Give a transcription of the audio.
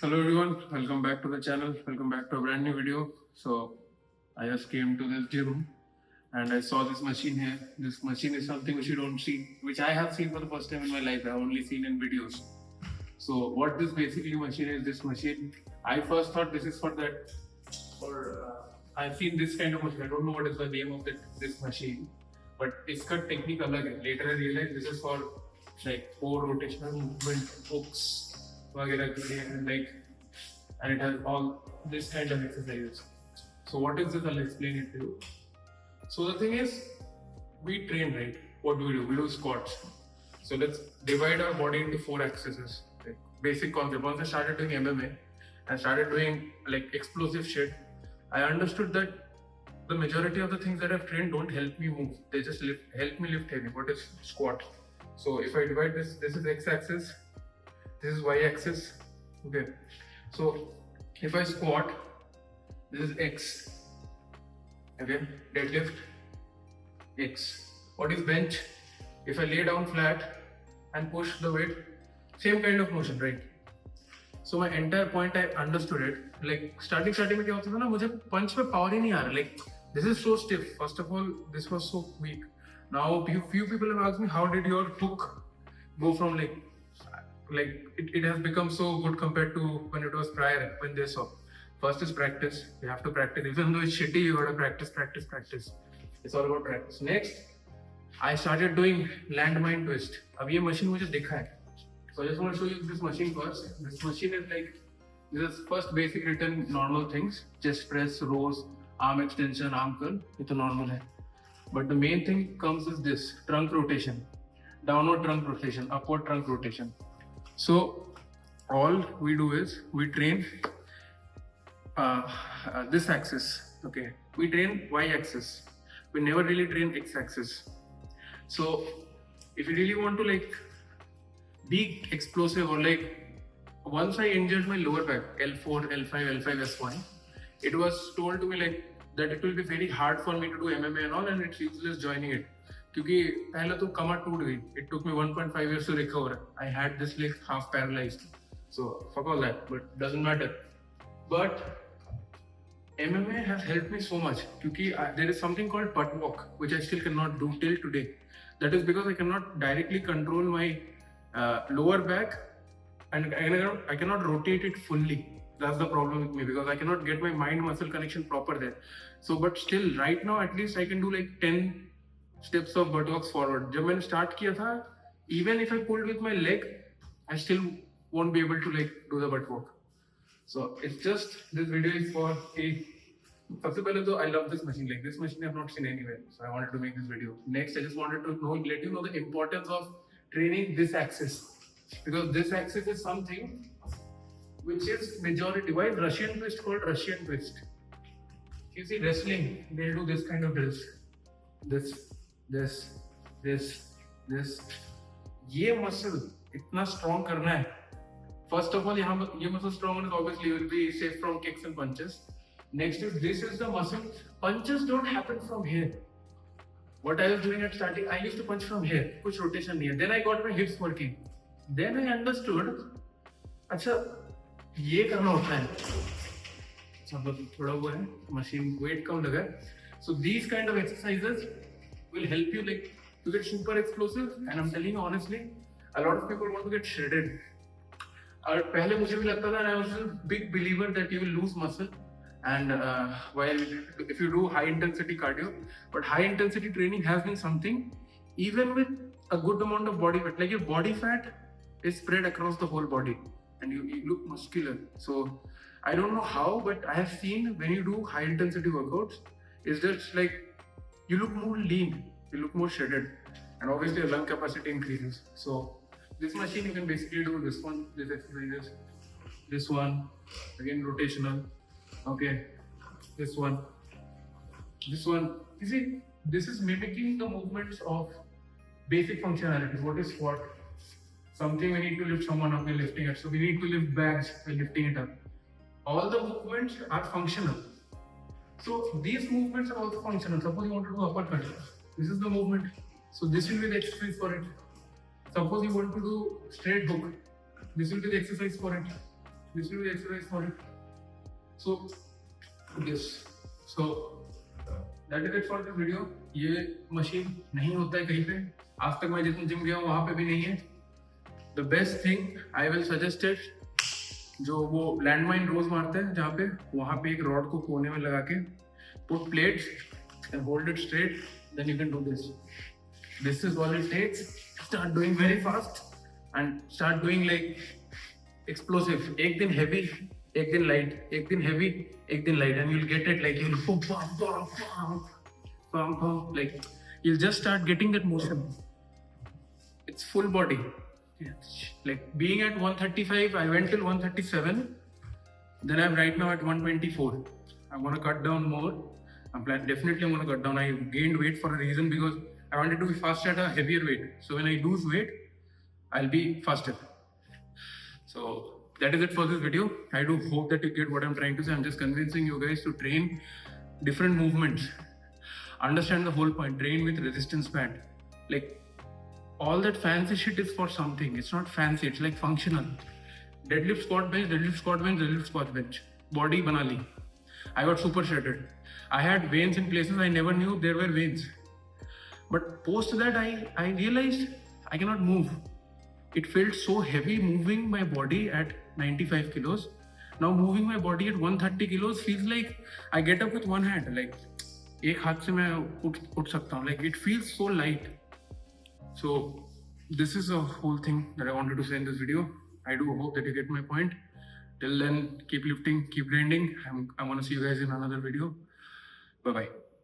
Hello everyone, welcome back to the channel, welcome back to a brand new video. So I just came to this gym and I saw this machine here. This machine is something which you don't see, which I have seen for the first time in my life. I've only seen in videos. So what this basically machine is, this machine, I first thought this is for that, I've seen this kind of machine. I don't know what is the name of this machine, but it's got technique alag hai. Later I realized this is for like core rotational movement, hooks, वगैरह के लिए, and it has all this kind of exercises. So what is this? I'll explain it to you. So the thing is, we train, right? What do? We do squats. So let's divide our body into 4 axes. Like basic concept. Once I started doing MMA and started doing like explosive shit, I understood that the majority of the things that I've trained don't help me move. They just help me lift heavy. What is squat? So if I divide this is x-axis, this is y-axis. Okay. So if I squat, this is x. Okay. Deadlift, x. What is bench? If I lay down flat and push the weight, same kind of motion, right? So my entire point, I understood it. Like starting में क्या होता था ना, मुझे punch पे power ही नहीं आ रहा. Like this is so stiff. First of all, this was so weak. Now few people have asked me, how did your hook go from like it has become so good compared to when it was prior, when they saw. First is practice. You have to practice. Even though it's shitty, you gotta practice. It's all about practice. Next, I started doing landmine twist. अब ये machine मुझे दिखा है. So I just want to show you this machine first. This machine is like, this is first basic written normal things. Chest press, rows, arm extension, arm curl. ये तो normal है. But the main thing comes is this, trunk rotation. Downward trunk rotation, upward trunk rotation. So all we do is we train this axis. Okay, we train y-axis. We never really train x-axis. So if you really want to like be explosive, or like once I injured my lower back, L4, L5, S1, it was told to me like that it will be very hard for me to do MMA and all, and it's useless joining it. क्योंकि पहले तो कमर टूट गई. It took me 1.5 years to recover. I had this leg half paralyzed. So fuck all that, but doesn't matter. But MMA has helped me so much क्योंकि there is something called butt walk which I still cannot do till today. That is because I cannot directly control my lower back and I cannot rotate it fully. That's the problem with me, because I cannot get my mind muscle connection proper there. So but still right now at least I can do like 10 steps of buttocks forward. जब मैंने start किया था, even if I pulled with my leg, I still won't be able to like do the butt walk. So it's just, this video is for सबसे पहले तो I love this machine. Like this machine I have not seen anywhere, so I wanted to make this video. Next, I just wanted to let you know the importance of training this axis, because this axis is something which is majority. Why is Russian twist called Russian twist? You see wrestling, they'll do this kind of drills. this ये muscle इतना strong करना है. First of all, यहाँ ये muscle strong is obviously you will be safe from kicks and punches. Next is, this is the muscle. Punches don't happen from here. What I was doing at starting, I used to punch from here. कुछ rotation नहीं है. Then I got my hips working. Then I understood, अच्छा ये करना होता है. मतलब थोड़ा वो है, machine weight कम लगा. So these kind of exercises will help you like to get super explosive. And I'm telling you honestly, a lot of people want to get shredded. और पहले मुझे भी लगता था, and I was a big believer that you will lose muscle and while if you do high intensity cardio. But high intensity training has been something, even with a good amount of body fat, like your body fat is spread across the whole body and you look muscular. So I don't know how, but I have seen when you do high intensity workouts, it's just like you look more lean, you look more shredded, and obviously your lung capacity increases. So this machine, you can basically do this one, this exercises, this one, again rotational, okay, this one. You see, this is mimicking the movements of basic functionalities. What is squat? Something we need to lift someone up, we're lifting it. So we need to lift bags, we're lifting it up. All the movements are functional. So these movements are also functional. Suppose you want to do uppercut. This is the movement. So this will be the exercise for it. Suppose you want to do straight hook. This will be the exercise for it. This will be exercise for it. So yes, so that is it for the video. ये machine नहीं होता है कहीं पे, आज तक मैं जितने जिम गया हूँ वहाँ पे भी नहीं है. The best thing I will suggest it, जो वो लैंडमाइन रोज मारते हैं जहाँ पे, वहाँ पे एक रॉड को कोने में लगा के put plates and hold it straight, then you can do this. This is all it takes. Start doing very fast and start doing like explosive. एक दिन heavy, एक दिन light, एक दिन heavy, एक दिन light, and you'll get it like you'll pump, pump, pump, pump, pump, pump, like you'll just start getting that motion. It's full body. Like being at 135, I went till 137. Then I'm right now at 124. I'm gonna cut down more. Definitely I'm gonna cut down. I gained weight for a reason because I wanted to be faster at a heavier weight. So when I lose weight, I'll be faster. So that is it for this video. I do hope that you get what I'm trying to say. I'm just convincing you guys to train different movements. Understand the whole point. Train with resistance band. Like all that fancy shit is for something. It's not fancy. It's like functional. Deadlift, squat bench, deadlift, squat bench, deadlift, squat bench. Body bana li. I got super shredded. I had veins in places I never knew there were veins. But post that, I realized I cannot move. It felt so heavy moving my body at 95 kilos. Now moving my body at 130 kilos feels like I get up with one hand. Like एक हाथ से मैं उठ सकता हूँ. Like it feels so light. So this is a whole thing that I wanted to say in this video. I do hope that you get my point. Till then, keep lifting, keep grinding. I'm gonna see you guys in another video. Bye bye.